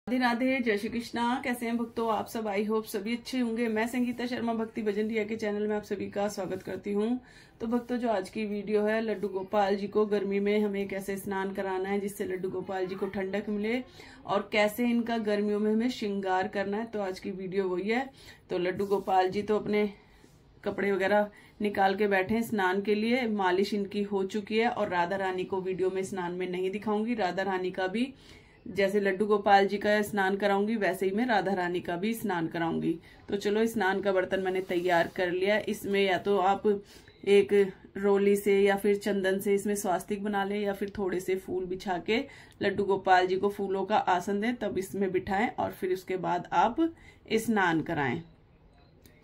राधे राधे, जय श्री कृष्णा। कैसे हैं भक्तों आप सब? आई होप सभी अच्छे होंगे। मैं संगीता शर्मा भक्ति भजन रिया के चैनल में आप सभी का स्वागत करती हूं। तो भक्तों, जो आज की वीडियो है, लड्डू गोपाल जी को गर्मी में हमें कैसे स्नान कराना है जिससे लड्डू गोपाल जी को ठंडक मिले और कैसे इनका गर्मियों में हमें श्रृंगार करना है, तो आज की वीडियो वही है। तो लड्डू गोपाल जी तो अपने कपड़े वगैरह निकाल के बैठे हैं स्नान के लिए, मालिश इनकी हो चुकी है। और राधा रानी को वीडियो में स्नान में नहीं दिखाऊंगी। राधा रानी का भी जैसे लड्डू गोपाल जी का स्नान कराऊंगी वैसे ही मैं राधा रानी का भी स्नान कराऊंगी। तो चलो, स्नान का बर्तन मैंने तैयार कर लिया। इसमें या तो आप एक रोली से या फिर चंदन से इसमें स्वास्तिक बना लें, या फिर थोड़े से फूल बिछा के लड्डू गोपाल जी को फूलों का आसन दें, तब इसमें बिठाएं और फिर उसके बाद आप स्नान कराएं।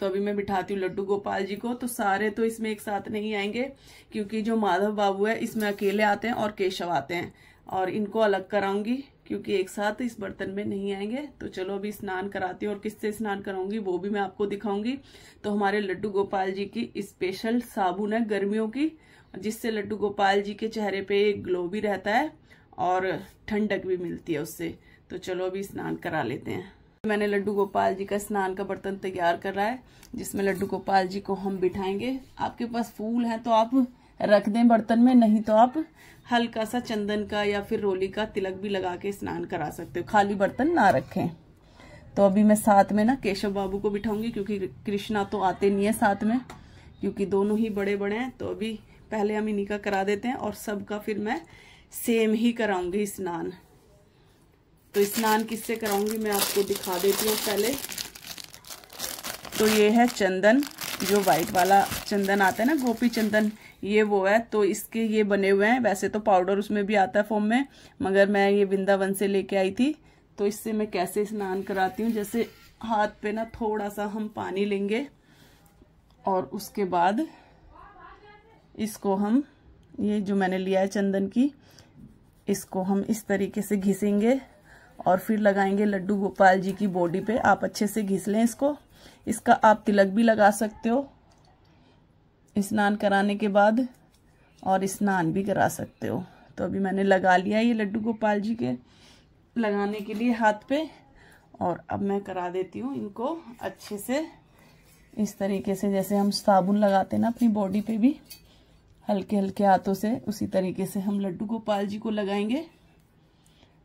तो अभी मैं बिठाती हूँ लड्डू गोपाल जी को। तो सारे तो इसमें एक साथ नहीं आएंगे, क्योंकि जो माधव बाबू है इसमें अकेले आते हैं और केशव आते हैं, और इनको अलग कराऊंगी क्योंकि एक साथ इस बर्तन में नहीं आएंगे। तो चलो अभी स्नान कराती हूँ, और किससे स्नान कराऊंगी वो भी मैं आपको दिखाऊंगी। तो हमारे लड्डू गोपाल जी की स्पेशल साबुन है गर्मियों की, जिससे लड्डू गोपाल जी के चेहरे पे एक ग्लो भी रहता है और ठंडक भी मिलती है उससे। तो चलो अभी स्नान करा लेते हैं। मैंने लड्डू गोपाल जी का स्नान का बर्तन तैयार कर रहा है, जिसमें लड्डू गोपाल जी को हम बिठाएंगे। आपके पास फूल है तो आप रख दें बर्तन में, नहीं तो आप हल्का सा चंदन का या फिर रोली का तिलक भी लगा के स्नान करा सकते हो, खाली बर्तन ना रखें। तो अभी मैं साथ में ना केशव बाबू को बिठाऊंगी, क्योंकि कृष्णा तो आते नहीं है साथ में, क्योंकि दोनों ही बड़े बड़े हैं। तो अभी पहले हम इन्हीं का करा देते हैं और सबका फिर मैं सेम ही कराऊंगी स्नान। तो स्नान किससे कराऊंगी मैं आपको दिखा देती हूँ पहले। तो ये है चंदन, जो व्हाइट वाला चंदन आता है ना, गोपी चंदन, ये वो है। तो इसके ये बने हुए हैं। वैसे तो पाउडर उसमें भी आता है फॉर्म में, मगर मैं ये वृंदावन से लेके आई थी। तो इससे मैं कैसे स्नान कराती हूँ, जैसे हाथ पे ना थोड़ा सा हम पानी लेंगे और उसके बाद इसको हम, ये जो मैंने लिया है चंदन की, इसको हम इस तरीके से घिसेंगे और फिर लगाएंगे लड्डू गोपाल जी की बॉडी पे। आप अच्छे से घिस लें इसको। इसका आप तिलक भी लगा सकते हो स्नान कराने के बाद, और स्नान भी करा सकते हो। तो अभी मैंने लगा लिया ये लड्डू गोपाल जी के लगाने के लिए हाथ पे, और अब मैं करा देती हूँ इनको अच्छे से इस तरीके से, जैसे हम साबुन लगाते हैं ना अपनी बॉडी पे भी, हल्के हल्के हाथों से, उसी तरीके से हम लड्डू गोपाल जी को लगाएंगे।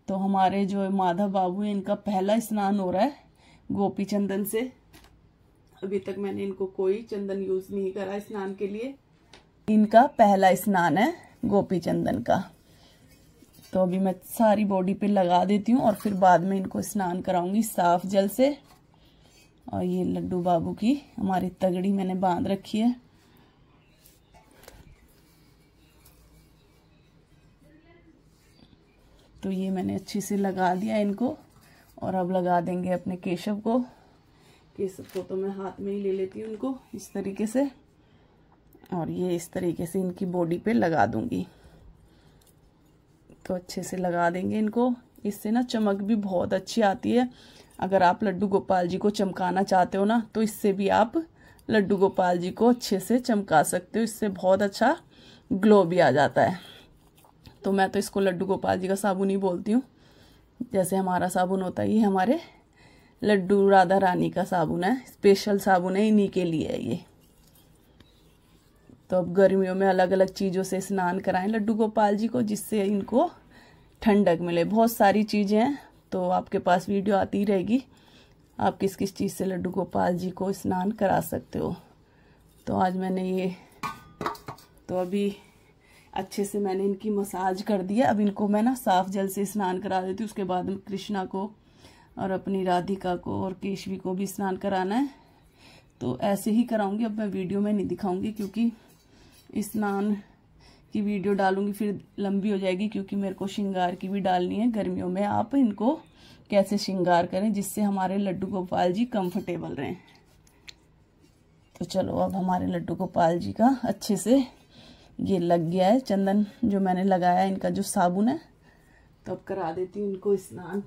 तो हमारे जो माधव बाबू है, इनका पहला स्नान हो रहा है गोपी चंदन से। अभी तक मैंने इनको कोई चंदन यूज नहीं करा स्नान के लिए। इनका पहला स्नान है गोपी चंदन का। तो अभी मैं सारी बॉडी पे लगा देती हूँ और फिर बाद में इनको स्नान कराऊंगी साफ जल से। और ये लड्डू बाबू की हमारी तगड़ी मैंने बांध रखी है। तो ये मैंने अच्छे से लगा दिया इनको, और अब लगा देंगे अपने केशव को। केशव को तो मैं हाथ में ही ले लेती हूँ इनको इस तरीके से, और ये इस तरीके से इनकी बॉडी पे लगा दूंगी। तो अच्छे से लगा देंगे इनको। इससे ना चमक भी बहुत अच्छी आती है। अगर आप लड्डू गोपाल जी को चमकाना चाहते हो ना, तो इससे भी आप लड्डू गोपाल जी को अच्छे से चमका सकते हो। इससे बहुत अच्छा ग्लो भी आ जाता है। तो मैं तो इसको लड्डू गोपाल जी का साबुन ही बोलती हूँ। जैसे हमारा साबुन होता है, ये हमारे लड्डू राधा रानी का साबुन है, स्पेशल साबुन है, इन्हीं के लिए है ये। तो अब गर्मियों में अलग अलग चीज़ों से स्नान कराएं लड्डू गोपाल जी को, जिससे इनको ठंडक मिले। बहुत सारी चीज़ें हैं, तो आपके पास वीडियो आती रहेगी, आप किस किस चीज़ से लड्डू गोपाल जी को स्नान करा सकते हो। तो आज मैंने ये, तो अभी अच्छे से मैंने इनकी मसाज कर दिया। अब इनको मैं ना साफ जल से स्नान करा देती हूँ। उसके बाद कृष्णा को और अपनी राधिका को और केशवी को भी स्नान कराना है। तो ऐसे ही कराऊंगी। अब मैं वीडियो में नहीं दिखाऊंगी, क्योंकि स्नान की वीडियो डालूंगी फिर लंबी हो जाएगी, क्योंकि मेरे को श्रृंगार की भी डालनी है। गर्मियों में आप इनको कैसे श्रृंगार करें जिससे हमारे लड्डू गोपाल जी कंफर्टेबल रहें। तो चलो, अब हमारे लड्डू गोपाल जी का अच्छे से ये लग गया है चंदन जो मैंने लगाया, इनका जो साबुन है। तो अब करा देती हूँ इनको स्नान।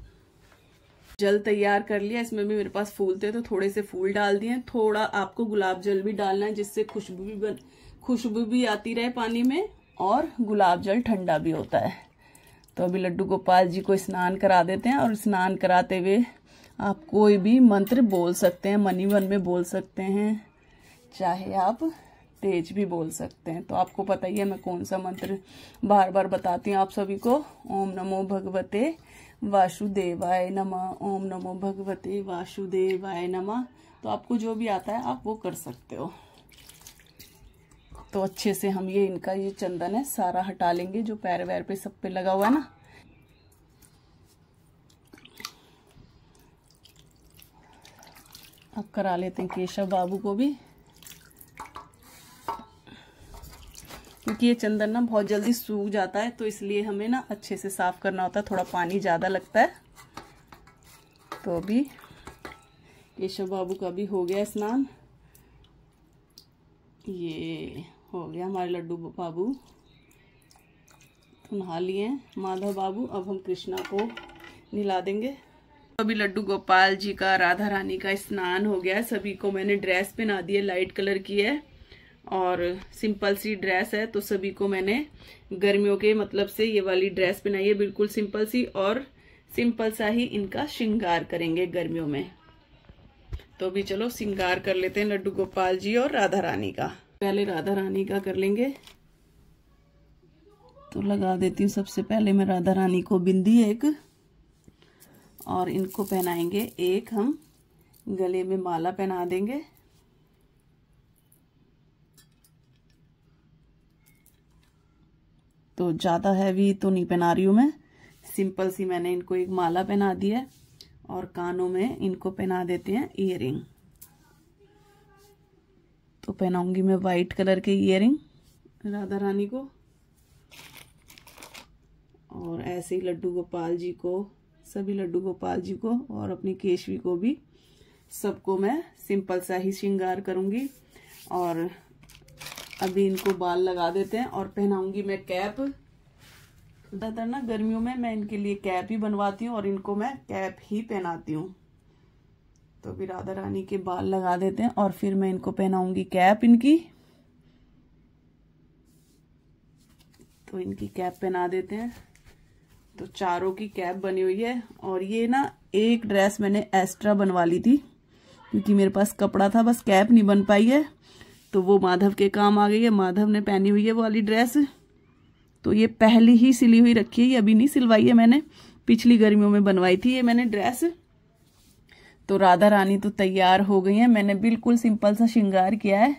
जल तैयार कर लिया। इसमें भी मेरे पास फूल थे तो थोड़े से फूल डाल दिए। थोड़ा आपको गुलाब जल भी डालना है, जिससे खुशबू भी आती रहे पानी में, और गुलाब जल ठंडा भी होता है। तो अभी लड्डू गोपाल जी को स्नान करा देते हैं, और स्नान कराते हुए आप कोई भी मंत्र बोल सकते हैं, मनी मन में बोल सकते हैं, चाहे आप तेज भी बोल सकते हैं। तो आपको पता ही है मैं कौन सा मंत्र बार बार बताती हूँ आप सभी को। ओम नमो भगवते वासुदेवाय नमः, ओम नमो भगवते वासुदेवाय नमः। तो आपको जो भी आता है आप वो कर सकते हो। तो अच्छे से हम ये इनका ये चंदन है सारा हटा लेंगे जो पैर वैर पे सब पे लगा हुआ है ना। अब करा लेते हैं केशव बाबू को भी, क्योंकि ये चंदन ना बहुत जल्दी सूख जाता है, तो इसलिए हमें ना अच्छे से साफ करना होता है, थोड़ा पानी ज़्यादा लगता है। तो अभी केशव बाबू का भी हो गया स्नान, ये हो गया हमारे लड्डू बाबू तो नहा लिए हैं। माधव बाबू अब हम कृष्णा को नहला देंगे। अभी लड्डू गोपाल जी का, राधा रानी का स्नान हो गया है। सभी को मैंने ड्रेस पहना दी है, लाइट कलर की है और सिंपल सी ड्रेस है। तो सभी को मैंने गर्मियों के मतलब से ये वाली ड्रेस पहनाई है, बिल्कुल सिंपल सी, और सिंपल सा ही इनका श्रृंगार करेंगे गर्मियों में। तो अभी चलो श्रृंगार कर लेते हैं लड्डू गोपाल जी और राधा रानी का। पहले राधा रानी का कर लेंगे। तो लगा देती हूँ सबसे पहले मैं राधा रानी को बिंदी एक, और इनको पहनाएंगे एक, हम गले में माला पहना देंगे। तो ज्यादा हैवी तो नहीं पहना रही हूं मैं, सिंपल सी मैंने इनको एक माला पहना दी है। और कानों में इनको पहना देते हैं ईयरिंग। तो पहनाऊंगी मैं वाइट कलर के ईयरिंग राधा रानी को, और ऐसे ही लड्डू गोपाल जी को, सभी लड्डू गोपाल जी को और अपनी केशवी को भी, सबको मैं सिंपल सा ही श्रृंगार करूंगी। और अभी इनको बाल लगा देते हैं और पहनाऊंगी मैं कैप। ज्यादातर ना गर्मियों में मैं इनके लिए कैप ही बनवाती हूँ और इनको मैं कैप ही पहनाती हूँ। तो अभी राधा रानी के बाल लगा देते हैं और फिर मैं इनको पहनाऊंगी कैप इनकी। तो इनकी कैप पहना देते हैं। तो चारों की कैप बनी हुई है। और ये ना एक ड्रेस मैंने एक्स्ट्रा बनवा ली थी, क्योंकि मेरे पास कपड़ा था, बस कैप नहीं बन पाई है, तो वो माधव के काम आ गई है। माधव ने पहनी हुई है वो वाली ड्रेस। तो ये पहले ही सिली हुई रखी है, ये अभी नहीं सिलवाई है मैंने, पिछली गर्मियों में बनवाई थी ये मैंने ड्रेस। तो राधा रानी तो तैयार हो गई हैं, मैंने बिल्कुल सिंपल सा श्रृंगार किया है।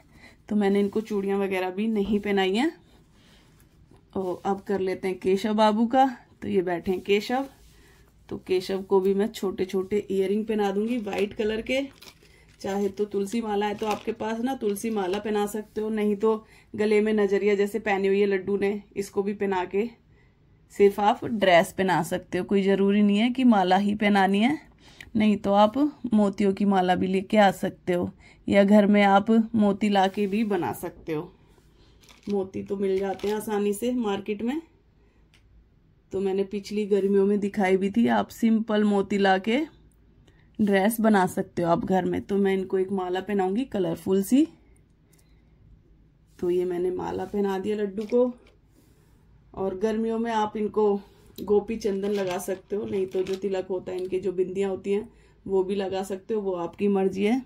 तो मैंने इनको चूड़ियां वगैरह भी नहीं पहनाई हैं। और अब कर लेते हैं केशव बाबू का। तो ये बैठे हैं केशव। तो केशव को भी मैं छोटे छोटे ईयरिंग पहना दूंगी वाइट कलर के। चाहे तो तुलसी माला है तो आपके पास ना तुलसी माला पहना सकते हो, नहीं तो गले में नजरिया जैसे पहनी हुई है लड्डू ने, इसको भी पहना के सिर्फ आप ड्रेस पहना सकते हो। कोई जरूरी नहीं है कि माला ही पहनानी है, नहीं तो आप मोतियों की माला भी लेके आ सकते हो, या घर में आप मोती ला के भी बना सकते हो। मोती तो मिल जाते हैं आसानी से मार्केट में। तो मैंने पिछली गर्मियों में दिखाई भी थी, आप सिंपल मोती ला के ड्रेस बना सकते हो आप घर में। तो मैं इनको एक माला पहनाऊंगी कलरफुल सी। तो ये मैंने माला पहना दिया लड्डू को। और गर्मियों में आप इनको गोपी चंदन लगा सकते हो, नहीं तो जो तिलक होता है इनकी जो बिंदियां होती हैं वो भी लगा सकते हो, वो आपकी मर्जी है।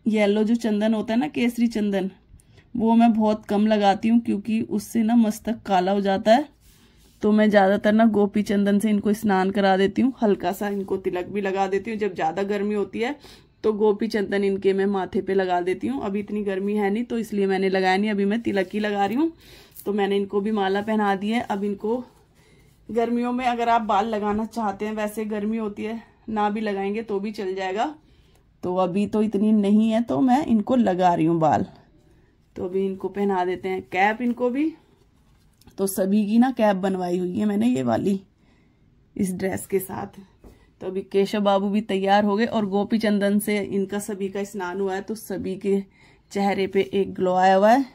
येलो जो चंदन होता है ना, केसरी चंदन, वो मैं बहुत कम लगाती हूँ, क्योंकि उससे ना मस्तक काला हो जाता है। तो मैं ज्यादातर ना गोपी चंदन से इनको स्नान करा देती हूँ, हल्का सा इनको तिलक भी लगा देती हूँ। जब ज्यादा गर्मी होती है तो गोपी चंदन इनके मैं माथे पे लगा देती हूँ। अभी इतनी गर्मी है नहीं तो इसलिए मैंने लगाया नहीं, अभी मैं तिलक ही लगा रही हूँ। तो मैंने इनको भी माला पहना दी है। अब इनको गर्मियों में अगर आप बाल लगाना चाहते हैं, वैसे गर्मी होती है ना भी लगाएंगे तो भी चल जाएगा, तो अभी तो इतनी नहीं है तो मैं इनको लगा रही हूँ बाल। तो अभी इनको पहना देते हैं कैप इनको भी। तो सभी की ना कैप बनवाई हुई है मैंने ये वाली इस ड्रेस के साथ। तो अभी केशव बाबू भी तैयार हो गए और गोपी चंदन से इनका सभी का स्नान हुआ है, तो सभी के चेहरे पे एक ग्लो आया हुआ है।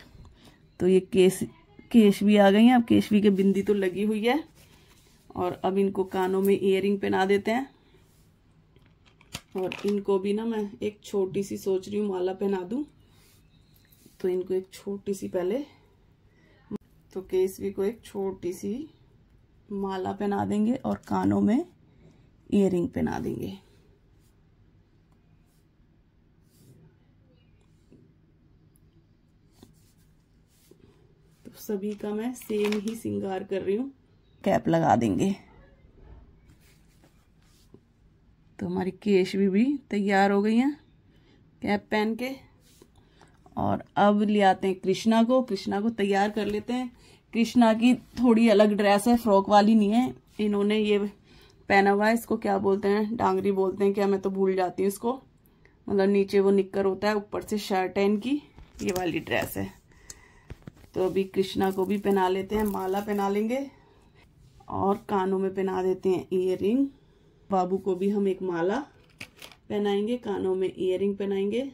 तो ये केशवी आ गई हैं। अब केशवी के बिंदी तो लगी हुई है। और अब इनको कानों में ईयरिंग पहना देते हैं। और इनको भी ना मैं एक छोटी सी सोच रही हूँ माला पहना दूं। तो इनको एक छोटी सी पहले, तो केसवी को एक छोटी सी माला पहना देंगे और कानों में ईयरिंग पहना देंगे। तो सभी का मैं सेम ही श्रृंगार कर रही हूँ। कैप लगा देंगे। तो हमारी केशवी भी तैयार हो गई हैं कैप पहन के। और अब ले आते हैं कृष्णा को। कृष्णा को तैयार कर लेते हैं। कृष्णा की थोड़ी अलग ड्रेस है, फ्रॉक वाली नहीं है। इन्होंने ये पहना हुआ है, इसको क्या बोलते हैं, डांगरी बोलते हैं क्या, मैं तो भूल जाती हूँ इसको। मतलब नीचे वो निक्कर होता है, ऊपर से शर्ट है इनकी, ये वाली ड्रेस है। तो अभी कृष्णा को भी पहना लेते हैं, माला पहना लेंगे और कानों में पहना देते हैं ईयरिंग। बाबू को भी हम एक माला पहनाएंगे, कानों में ईयरिंग पहनाएंगे।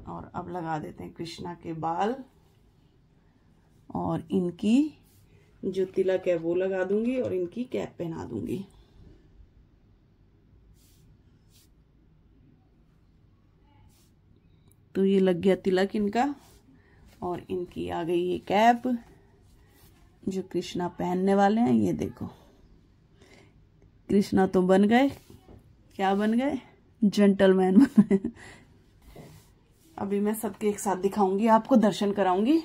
और अब लगा देते हैं कृष्णा के बाल और इनकी जो तिलक है वो लगा दूंगी और इनकी कैप पहना दूंगी। तो ये लग गया तिलक इनका और इनकी आ गई ये कैप जो कृष्णा पहनने वाले हैं। ये देखो कृष्णा तो बन गए, क्या बन गए, जेंटलमैन बन गए। अभी मैं सबके एक साथ दिखाऊंगी, आपको दर्शन कराऊंगी।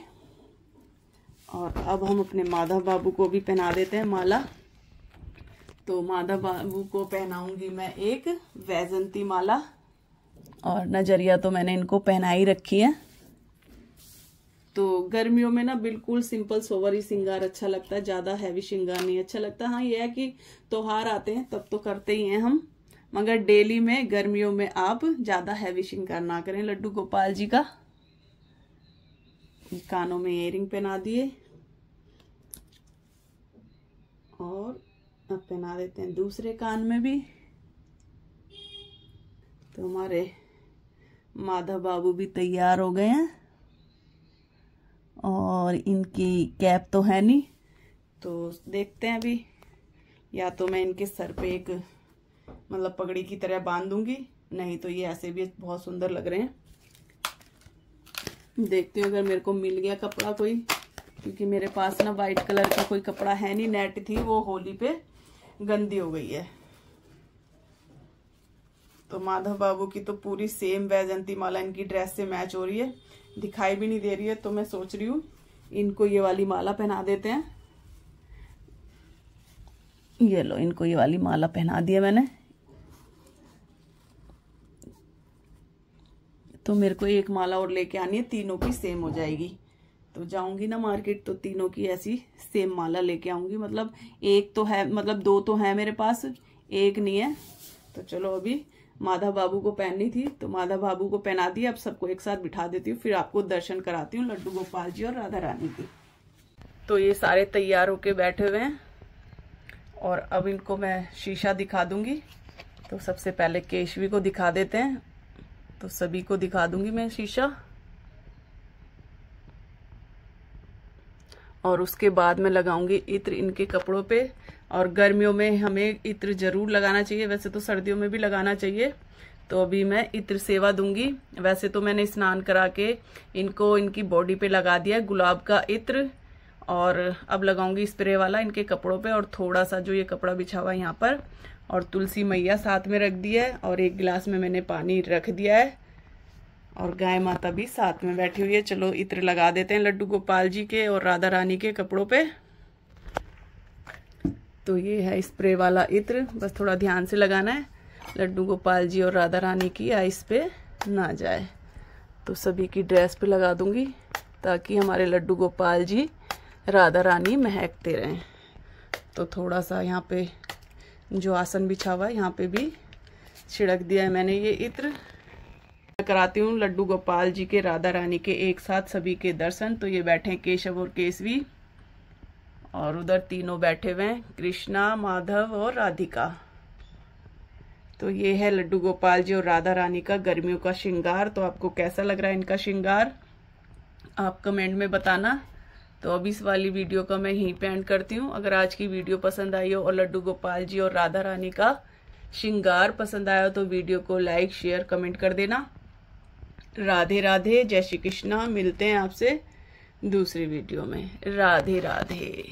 और अब हम अपने माधव बाबू को भी पहना देते हैं माला। तो माधव बाबू को पहनाऊंगी मैं एक वैजंती माला और नजरिया तो मैंने इनको पहना ही रखी है। तो गर्मियों में ना बिल्कुल सिंपल सोवर ही श्रृंगार अच्छा लगता है, ज्यादा हैवी श्रृंगार नहीं अच्छा लगता। हाँ ये है कि त्योहार आते हैं तब तो करते ही हैं हम, मगर डेली में गर्मियों में आप ज्यादा हैवी श्रृंगार ना करें। लड्डू गोपाल जी का कानों में इयरिंग पहना दिए और अब पहना देते हैं दूसरे कान में भी। तो हमारे माधव बाबू भी तैयार हो गए हैं और इनकी कैप तो है नहीं, तो देखते हैं अभी, या तो मैं इनके सर पे एक मतलब पगड़ी की तरह बांध दूंगी, नहीं तो ये ऐसे भी बहुत सुंदर लग रहे हैं। देखते हैं अगर मेरे को मिल गया कपड़ा कोई, क्योंकि मेरे पास ना वाइट कलर का कोई कपड़ा है नहीं, नेट थी वो होली पे गंदी हो गई है। तो माधव बाबू की तो पूरी सेम वैजंती माला इनकी ड्रेस से मैच हो रही है, दिखाई भी नहीं दे रही है। तो मैं सोच रही हूँ इनको ये वाली माला पहना देते हैं। ये लो, इनको ये वाली माला पहना दी है मैंने। तो मेरे को एक माला और लेके आनी है, तीनों की सेम हो जाएगी। तो जाऊंगी ना मार्केट तो तीनों की ऐसी सेम माला लेके आऊंगी। मतलब एक तो है, मतलब दो तो है मेरे पास, एक नहीं है। तो चलो अभी माधव बाबू को पहननी थी तो माधव बाबू को पहना दी। अब सबको एक साथ बिठा देती हूँ, फिर आपको दर्शन कराती हूँ लड्डू गोपाल जी और राधा रानी की। तो ये सारे तैयार होके बैठे हुए हैं और अब इनको मैं शीशा दिखा दूंगी। तो सबसे पहले केशवी को दिखा देते हैं, तो सभी को दिखा दूंगी मैं शीशा। और उसके बाद में लगाऊंगी इत्र इनके कपड़ों पे। और गर्मियों में हमें इत्र जरूर लगाना चाहिए, वैसे तो सर्दियों में भी लगाना चाहिए। तो अभी मैं इत्र सेवा दूंगी। वैसे तो मैंने स्नान करा के इनको इनकी बॉडी पे लगा दिया गुलाब का इत्र, और अब लगाऊंगी स्प्रे वाला इनके कपड़ों पे। और थोड़ा सा जो ये कपड़ा बिछा हुआ है यहाँ पर, और तुलसी मैया साथ में रख दी है, और एक गिलास में मैंने पानी रख दिया है, और गाय माता भी साथ में बैठी हुई है। चलो इत्र लगा देते हैं लड्डू गोपाल जी के और राधा रानी के कपड़ों पे। तो ये है स्प्रे वाला इत्र, बस थोड़ा ध्यान से लगाना है, लड्डू गोपाल जी और राधा रानी की आइस पे ना जाए। तो सभी की ड्रेस पे लगा दूंगी ताकि हमारे लड्डू गोपाल जी राधा रानी महकते रहें। तो थोड़ा सा यहाँ पे जो आसन बिछा हुआ है यहाँ पे भी छिड़क दिया है मैंने ये इत्र। कराती हूँ लड्डू गोपाल जी के राधा रानी के एक साथ सभी के दर्शन। तो ये बैठे हैं केशव और केसवी, और उधर तीनों बैठे हुए हैं कृष्णा, माधव और राधिका। तो ये है लड्डू गोपाल जी और राधा रानी का गर्मियों का श्रृंगार। तो आपको कैसा लग रहा है इनका श्रृंगार, आप कमेंट में बताना। तो अब इस वाली वीडियो का मैं यहीं पे एंड करती हूँ। अगर आज की वीडियो पसंद आई हो और लड्डू गोपाल जी और राधा रानी का श्रृंगार पसंद आया हो तो वीडियो को लाइक, शेयर, कमेंट कर देना। राधे राधे, जय श्री कृष्णा। मिलते हैं आपसे दूसरी वीडियो में। राधे राधे।